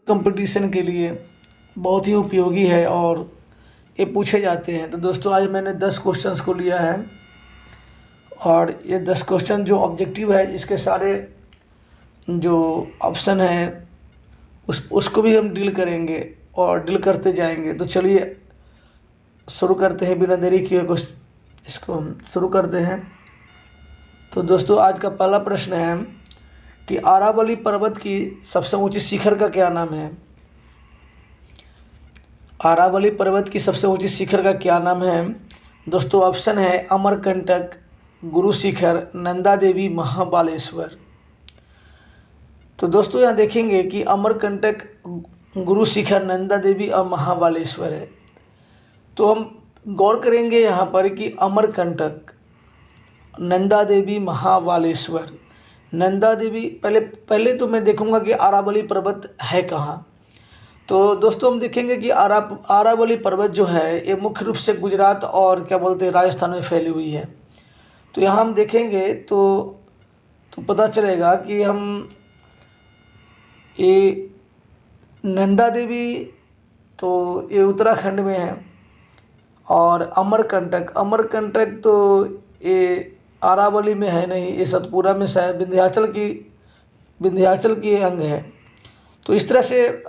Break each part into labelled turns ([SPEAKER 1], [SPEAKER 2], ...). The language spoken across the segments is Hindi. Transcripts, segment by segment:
[SPEAKER 1] कंपटीशन के लिए बहुत ही उपयोगी है और ये पूछे जाते हैं। तो दोस्तों आज मैंने 10 क्वेश्चंस को लिया है और ये 10 क्वेश्चन जो ऑब्जेक्टिव है इसके सारे जो ऑप्शन हैं उसको भी हम डील करेंगे और डील करते जाएंगे। तो चलिए शुरू करते हैं बिना देरी किए इसको हम शुरू करते हैं। तो दोस्तों आज का पहला प्रश्न है कि अरावली पर्वत की सबसे ऊंची शिखर का क्या नाम है। अरावली पर्वत की सबसे ऊंची शिखर का क्या नाम है दोस्तों? ऑप्शन है अमरकंटक, गुरु शिखर, नंदा देवी, महाबालेश्वर। तो दोस्तों यहाँ देखेंगे कि अमरकंटक, गुरु शिखर, नंदा देवी और महाबालेश्वर है। तो हम गौर करेंगे यहाँ पर कि अमरकंटक, नंदा देवी, महाबालेश्वर। नंदा देवी पहले तो मैं देखूंगा कि अरावली पर्वत है कहाँ। तो दोस्तों हम देखेंगे कि अरावली पर्वत जो है ये मुख्य रूप से गुजरात और क्या बोलते हैं राजस्थान में फैली हुई है। तो यहाँ हम देखेंगे तो पता चलेगा कि हम ये नंदा देवी तो ये उत्तराखंड में है और अमरकंटक तो ये अरावली में है नहीं, ये सतपुरा में शायद विंध्याचल की अंग है। तो इस तरह से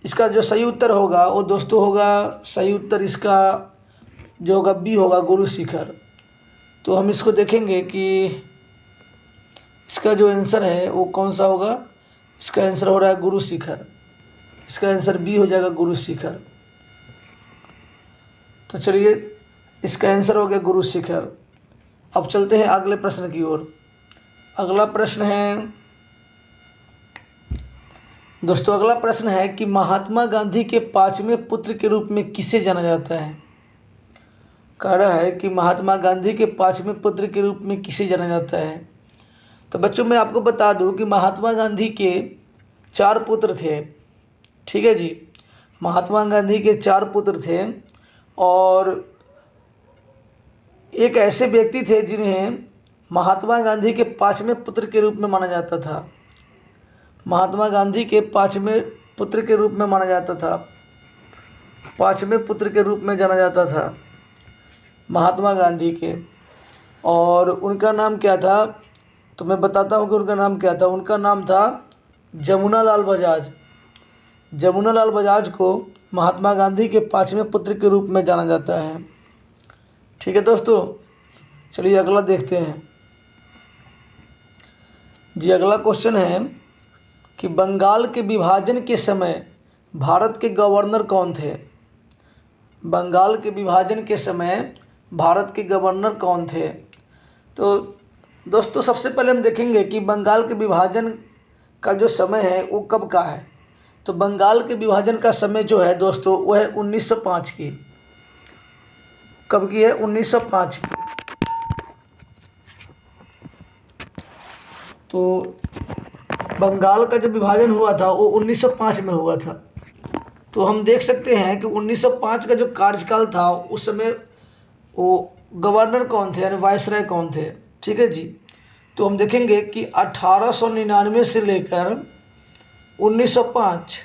[SPEAKER 1] इसका जो सही उत्तर होगा वो दोस्तों होगा, सही उत्तर इसका जो होगा बी होगा, गुरु शिखर। तो हम इसको देखेंगे कि इसका जो आंसर है वो कौन सा होगा। इसका आंसर हो रहा है गुरु शिखर। इसका आंसर बी हो जाएगा, गुरु शिखर। तो चलिए इसका आंसर हो गया गुरु शिखर। अब चलते हैं अगले प्रश्न की ओर। अगला प्रश्न है दोस्तों, अगला प्रश्न है कि महात्मा गांधी के 5वें पुत्र के रूप में किसे जाना जाता है। कह रहा है कि महात्मा गांधी के 5वें पुत्र के रूप में किसे जाना जाता है। तो बच्चों मैं आपको बता दूं कि महात्मा गांधी के 4 पुत्र थे। ठीक है जी, महात्मा गांधी के 4 पुत्र थे और एक ऐसे व्यक्ति थे जिन्हें महात्मा गांधी के 5वें पुत्र के रूप में माना जाता था। महात्मा गांधी के 5वें पुत्र के रूप में माना जाता था, 5वें पुत्र के रूप में जाना जाता था महात्मा गांधी के। और उनका नाम क्या था तो मैं बताता हूँ कि उनका नाम क्या था। उनका नाम था जमुनालाल बजाज। जमुनालाल बजाज को महात्मा गांधी के 5वें पुत्र के रूप में जाना जाता है। ठीक है दोस्तों, चलिए अगला देखते हैं जी। अगला क्वेश्चन है कि बंगाल के विभाजन के समय भारत के गवर्नर कौन थे। बंगाल के विभाजन के समय भारत के गवर्नर कौन थे। तो दोस्तों सबसे पहले हम देखेंगे कि बंगाल के विभाजन का जो समय है वो कब का है। तो बंगाल के विभाजन का समय जो है दोस्तों वो है 1905 की। कब की है? 1905 की। तो बंगाल का जो विभाजन हुआ था वो 1905 में हुआ था। तो हम देख सकते हैं कि 1905 का जो कार्यकाल था उस समय वो गवर्नर कौन थे यानी वायसराय कौन थे। ठीक है जी, तो हम देखेंगे कि 1899 से लेकर 1905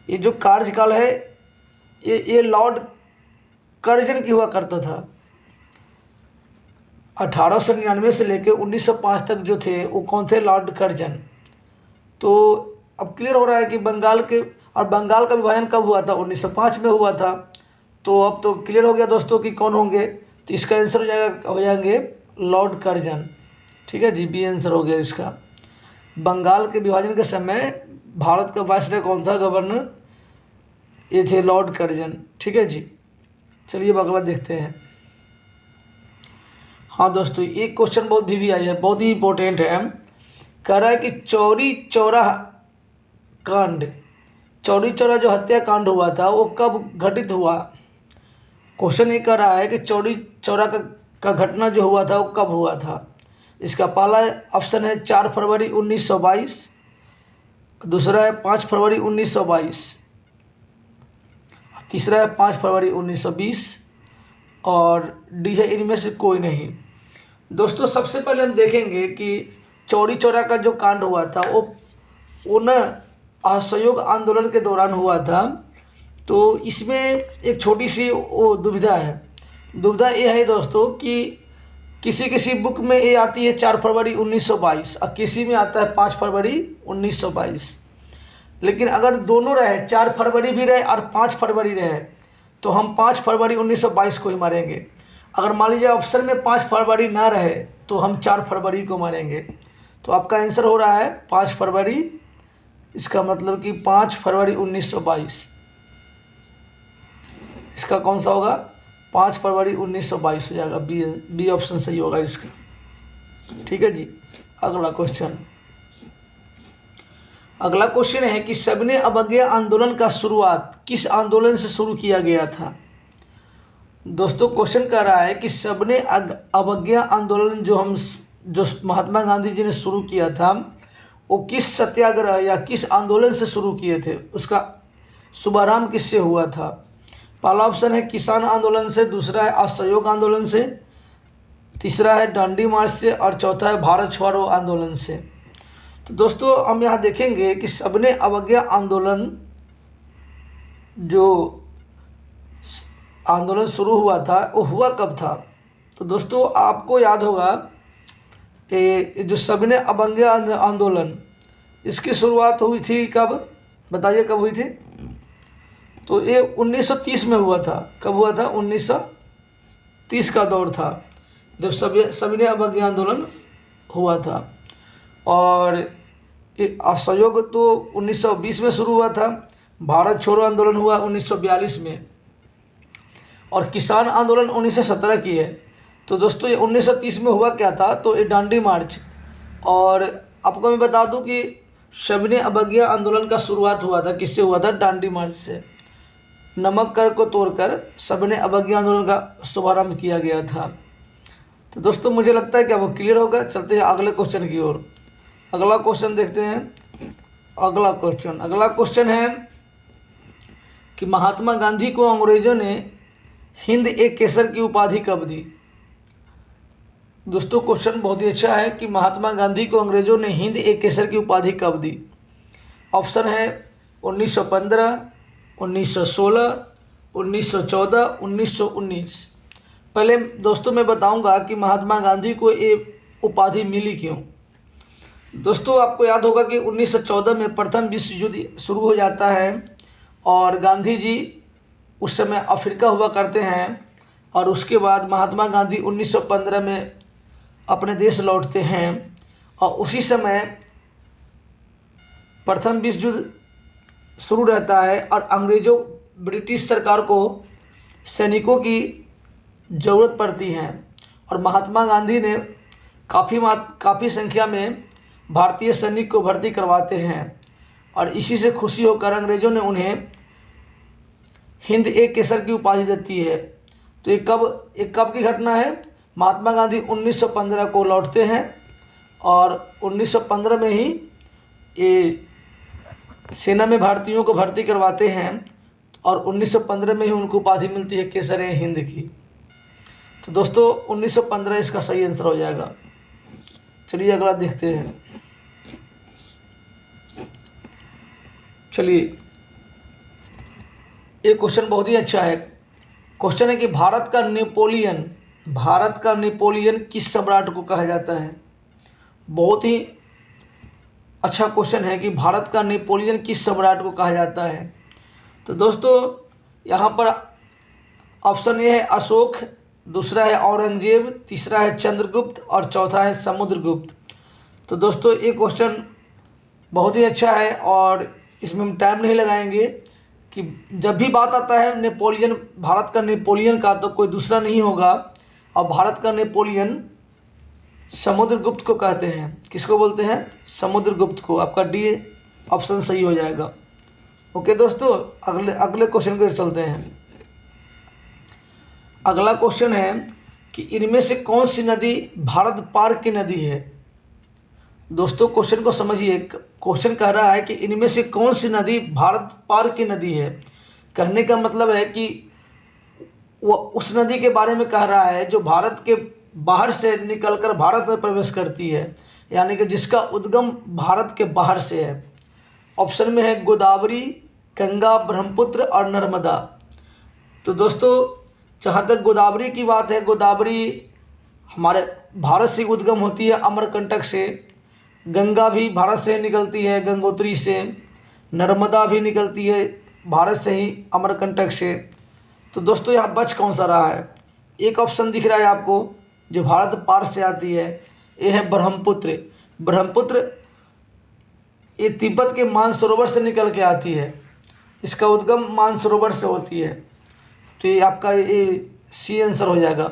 [SPEAKER 1] ये जो कार्यकाल है ये लॉर्ड कर्जन की हुआ करता था। 1899 से लेकर 1905 तक जो थे वो कौन थे? Lord Curzon. तो अब क्लियर हो रहा है कि बंगाल का विभाजन कब हुआ था? 1905 में हुआ था। तो अब तो क्लियर हो गया दोस्तों कि कौन होंगे। तो इसका आंसर हो जाएंगे लॉर्ड कर्जन। ठीक है जी, बी आंसर हो गया इसका। बंगाल के विभाजन के समय भारत का वायसराय कौन था? गवर्नर ये थे लॉर्ड कर्जन। ठीक है जी, चलिए अब अगला देखते हैं। हाँ दोस्तों, एक क्वेश्चन बहुत भी आई है, बहुत ही इंपॉर्टेंट है। कह रहा है कि चौरी चौरा कांड, चौरी चौरा जो हत्याकांड हुआ था वो कब घटित हुआ। क्वेश्चन ये कह रहा है कि चौरी चौरा का घटना जो हुआ था वो कब हुआ था। इसका पहला ऑप्शन है 4 फरवरी 1922, दूसरा है 5 फरवरी 1922, तीसरा है 5 फरवरी 1920 और डी है इनमें से कोई नहीं। दोस्तों सबसे पहले हम देखेंगे कि चौरी चौरा का जो कांड हुआ था वो ना असहयोग आंदोलन के दौरान हुआ था। तो इसमें एक छोटी सी वो दुविधा है। दुविधा ये है दोस्तों कि किसी किसी बुक में ये आती है 4 फरवरी 1922 और किसी में आता है 5 फरवरी 1922। लेकिन अगर दोनों रहे, 4 फरवरी भी रहे और 5 फरवरी रहे, तो हम 5 फरवरी 1922 को ही मारेंगे। अगर मान लीजिए ऑप्शन में 5 फरवरी ना रहे तो हम 4 फरवरी को मारेंगे। तो आपका आंसर हो रहा है 5 फरवरी। इसका मतलब कि 5 फरवरी 1922, इसका कौन सा होगा? 5 फरवरी 1922 हो जाएगा। बी ऑप्शन सही होगा इसका। ठीक है जी। अगला क्वेश्चन है कि सविनय अवज्ञा आंदोलन का शुरुआत किस आंदोलन से शुरू किया गया था? दोस्तों क्वेश्चन कह रहा है कि सविनय अवज्ञा आंदोलन जो महात्मा गांधी जी ने शुरू किया था, वो किस सत्याग्रह या किस आंदोलन से शुरू किए थे, उसका शुभारंभ किससे हुआ था? पहला ऑप्शन है किसान आंदोलन से, दूसरा है असहयोग आंदोलन से, तीसरा है डांडी मार्च से और चौथा है भारत छोड़ो आंदोलन से। तो दोस्तों हम यहाँ देखेंगे कि सविनय अवज्ञा आंदोलन जो आंदोलन शुरू हुआ था वो हुआ कब था? तो दोस्तों आपको याद होगा जो सविनय अवज्ञा आंदोलन, इसकी शुरुआत हुई थी कब? बताइए कब हुई थी? तो ये 1930 में हुआ था। कब हुआ था? 1930 का दौर था जब सविनय अवज्ञा आंदोलन हुआ था। और ये असहयोग तो 1920 में शुरू हुआ था। भारत छोड़ो आंदोलन हुआ 1942 में और किसान आंदोलन 1917 की है। तो दोस्तों ये 1930 में हुआ क्या था? तो ये डांडी मार्च। और आपको मैं बता दूं कि सविनय अवज्ञा आंदोलन का शुरुआत हुआ था किससे हुआ था? डांडी मार्च से। नमक कर को तोड़कर सविनय अवज्ञा आंदोलन का शुभारंभ किया गया था। तो दोस्तों मुझे लगता है कि वो क्लियर होगा। चलते हैं अगले क्वेश्चन की ओर। अगला क्वेश्चन देखते हैं। अगला क्वेश्चन है कि महात्मा गांधी को अंग्रेजों ने हिंद एक केसर की उपाधि कब दी? दोस्तों क्वेश्चन बहुत ही अच्छा है कि महात्मा गांधी को अंग्रेजों ने हिंद एक केसर की उपाधि कब दी? ऑप्शन है 1915, 1916, 1914, 1919। पहले दोस्तों मैं बताऊंगा कि महात्मा गांधी को ये उपाधि मिली क्यों। दोस्तों आपको याद होगा कि 1914 में प्रथम विश्व युद्ध शुरू हो जाता है और गांधी जी उस समय अफ्रीका हुआ करते हैं और उसके बाद महात्मा गांधी 1915 में अपने देश लौटते हैं और उसी समय प्रथम विश्व युद्ध शुरू रहता है और अंग्रेज़ों ब्रिटिश सरकार को सैनिकों की ज़रूरत पड़ती है और महात्मा गांधी ने काफ़ी संख्या में भारतीय सैनिक को भर्ती करवाते हैं और इसी से खुशी होकर अंग्रेज़ों ने उन्हें हिंद एक केसर की उपाधि देती है। तो ये कब की घटना है? महात्मा गांधी 1915 को लौटते हैं और 1915 में ही ये सेना में भारतीयों को भर्ती करवाते हैं और 1915 में ही उनको उपाधि मिलती है केसर हिंद की। तो दोस्तों 1915 इसका सही आंसर हो जाएगा। चलिए अगला देखते हैं। चलिए ये क्वेश्चन बहुत ही अच्छा है। क्वेश्चन है कि भारत का नेपोलियन किस सम्राट को कहा जाता है? बहुत ही अच्छा क्वेश्चन है कि भारत का नेपोलियन किस सम्राट को कहा जाता है। तो दोस्तों यहाँ पर ऑप्शन ए है अशोक, दूसरा है औरंगजेब, तीसरा है चंद्रगुप्त और चौथा है समुद्रगुप्त। तो दोस्तों ये क्वेश्चन बहुत ही अच्छा है और इसमें हम टाइम नहीं लगाएंगे कि जब भी बात आता है नेपोलियन, भारत का नेपोलियन का, तो कोई दूसरा नहीं होगा और भारत का नेपोलियन समुद्रगुप्त को कहते हैं। किसको बोलते हैं? समुद्रगुप्त को। आपका डी ऑप्शन सही हो जाएगा। ओके दोस्तों अगले क्वेश्चन को चलते हैं। अगला क्वेश्चन है कि इनमें से कौन सी नदी भारत पार की नदी है? दोस्तों क्वेश्चन को समझिए। क्वेश्चन कह रहा है कि इनमें से कौन सी नदी भारत पार की नदी है। कहने का मतलब है कि वो उस नदी के बारे में कह रहा है जो भारत के बाहर से निकलकर भारत में प्रवेश करती है, यानी कि जिसका उद्गम भारत के बाहर से है। ऑप्शन में है गोदावरी, गंगा, ब्रह्मपुत्र और नर्मदा। तो दोस्तों जहाँ तक गोदावरी की बात है, गोदावरी हमारे भारत से उद्गम होती है अमरकंटक से। गंगा भी भारत से निकलती है गंगोत्री से। नर्मदा भी निकलती है भारत से ही अमरकंटक से। तो दोस्तों यहाँ बच कौन सा रहा है? एक ऑप्शन दिख रहा है आपको जो भारत पार से आती है, ये है ब्रह्मपुत्र। ब्रह्मपुत्र ये तिब्बत के मानसरोवर से निकल के आती है, इसका उद्गम मानसरोवर से होती है। तो ये आपका ये सी आंसर हो जाएगा,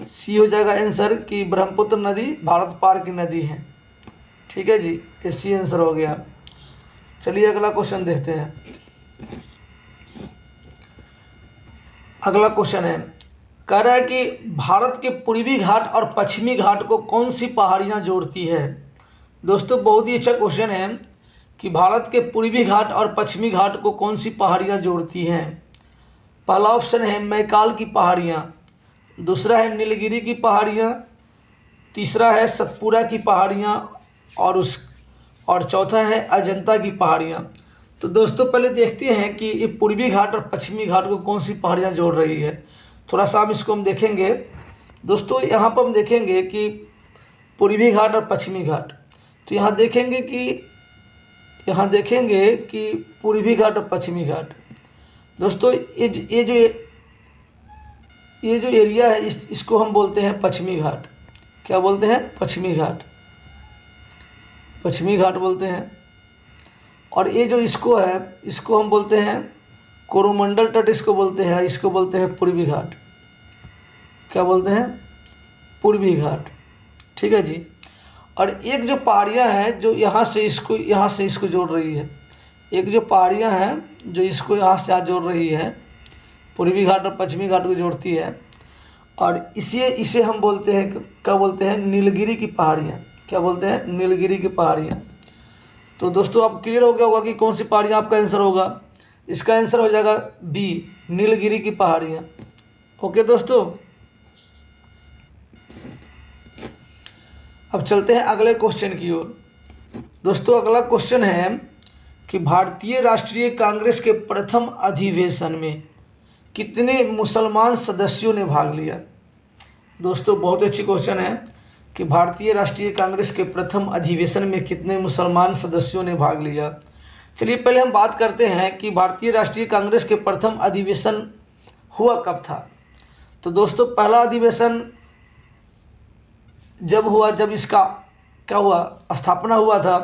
[SPEAKER 1] सी हो जाएगा आंसर कि ब्रह्मपुत्र नदी भारत पार की नदी है। ठीक है जी, ये सी आंसर हो गया। चलिए अगला क्वेश्चन देखते हैं। अगला क्वेश्चन है, कह रहा है कि भारत के पूर्वी घाट और पश्चिमी घाट को कौन सी पहाड़ियाँ जोड़ती है? दोस्तों बहुत ही अच्छा क्वेश्चन है कि भारत के पूर्वी घाट और पश्चिमी घाट को कौन सी पहाड़ियाँ जोड़ती हैं। पहला ऑप्शन है मैकाल की पहाड़ियाँ, दूसरा है नीलगिरी की पहाड़ियाँ, तीसरा है सतपुरा की पहाड़ियाँ और चौथा है अजंता की पहाड़ियाँ। तो दोस्तों पहले देखते हैं कि ये पूर्वी घाट और पश्चिमी घाट को कौन सी पहाड़ियाँ जोड़ रही है। थोड़ा सा हम इसको देखेंगे। दोस्तों यहाँ पर हम देखेंगे कि पूर्वी घाट और पश्चिमी घाट, तो यहाँ देखेंगे कि पूर्वी घाट और पश्चिमी घाट। दोस्तों ये जो एरिया है इसको हम बोलते हैं पश्चिमी घाट। क्या बोलते हैं? पश्चिमी घाट, पश्चिमी घाट बोलते हैं। और ये जो इसको है इसको हम बोलते हैं कोरोमंडल तट, इसको बोलते हैं, इसको बोलते हैं पूर्वी घाट। क्या बोलते हैं? पूर्वी घाट। ठीक है जी। और एक जो पहाड़ियाँ हैं जो यहाँ से इसको जोड़ रही है, एक जो पहाड़ियाँ हैं जो इसको यहाँ से जोड़ रही है, पूर्वी घाट और पश्चिमी घाट को जोड़ती है, और इसे हम बोलते हैं, क्या बोलते हैं? नीलगिरी की पहाड़ियाँ। क्या बोलते हैं? नीलगिरी की पहाड़ियाँ। तो दोस्तों अब क्लियर हो गया होगा कि कौन सी पहाड़ियाँ आपका आंसर होगा। इसका आंसर हो जाएगा बी, नीलगिरी की पहाड़ियाँ। ओके दोस्तों, अब चलते हैं अगले क्वेश्चन की ओर। दोस्तों अगला क्वेश्चन है कि भारतीय राष्ट्रीय कांग्रेस के प्रथम अधिवेशन में कितने मुसलमान सदस्यों ने भाग लिया? दोस्तों बहुत अच्छी क्वेश्चन है कि भारतीय राष्ट्रीय कांग्रेस के प्रथम अधिवेशन में कितने मुसलमान सदस्यों ने भाग लिया। चलिए पहले हम बात करते हैं कि भारतीय राष्ट्रीय कांग्रेस के प्रथम अधिवेशन हुआ कब था। तो दोस्तों पहला अधिवेशन जब इसका क्या हुआ, स्थापना हुआ था,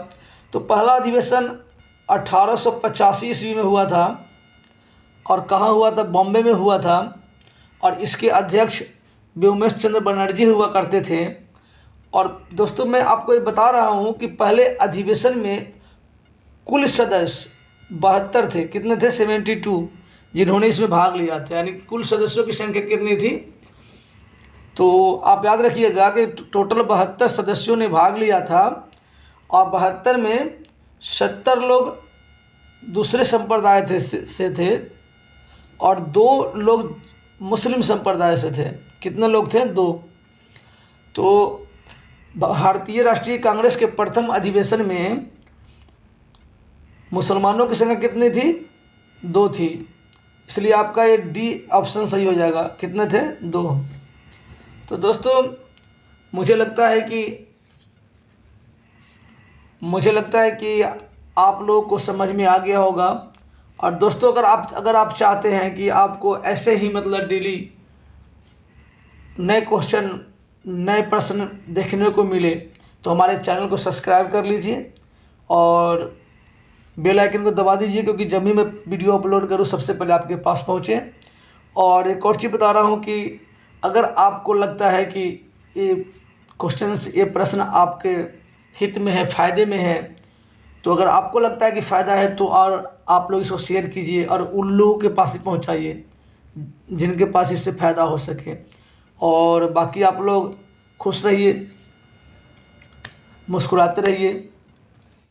[SPEAKER 1] तो पहला अधिवेशन 1885 ईस्वी में हुआ था। और कहाँ हुआ था? बॉम्बे में हुआ था। और इसके अध्यक्ष व्योमेश चंद्र बनर्जी हुआ करते थे। और दोस्तों मैं आपको ये बता रहा हूँ कि पहले अधिवेशन में कुल सदस्य 72 थे। कितने थे? 72 जिन्होंने इसमें भाग लिया था, यानी कुल सदस्यों की संख्या कितनी थी? तो आप याद रखिएगा कि टोटल 72 सदस्यों ने भाग लिया था, और 72 में 70 लोग दूसरे संप्रदाय से थे और 2 लोग मुस्लिम संप्रदाय से थे। कितने लोग थे? 2। तो भारतीय राष्ट्रीय कांग्रेस के प्रथम अधिवेशन में मुसलमानों की संख्या कितनी थी? 2 थी। इसलिए आपका ये डी ऑप्शन सही हो जाएगा। कितने थे? 2। तो दोस्तों मुझे लगता है कि आप लोगों को समझ में आ गया होगा। और दोस्तों अगर आप चाहते हैं कि आपको ऐसे ही मतलब डेली नए क्वेश्चन, नए प्रश्न देखने को मिले, तो हमारे चैनल को सब्सक्राइब कर लीजिए और बेल आइकन को दबा दीजिए, क्योंकि जब भी मैं वीडियो अपलोड करूँ सबसे पहले आपके पास पहुँचे। और एक और चीज़ बता रहा हूँ कि अगर आपको लगता है कि ये प्रश्न आपके हित में है, फ़ायदे में है, तो अगर आपको लगता है कि फ़ायदा है तो और आप लोग इसको शेयर कीजिए और उन लोगों के पास ही पहुँचाइए जिनके पास इससे फ़ायदा हो सके। और बाकी आप लोग खुश रहिए, मुस्कुराते रहिए।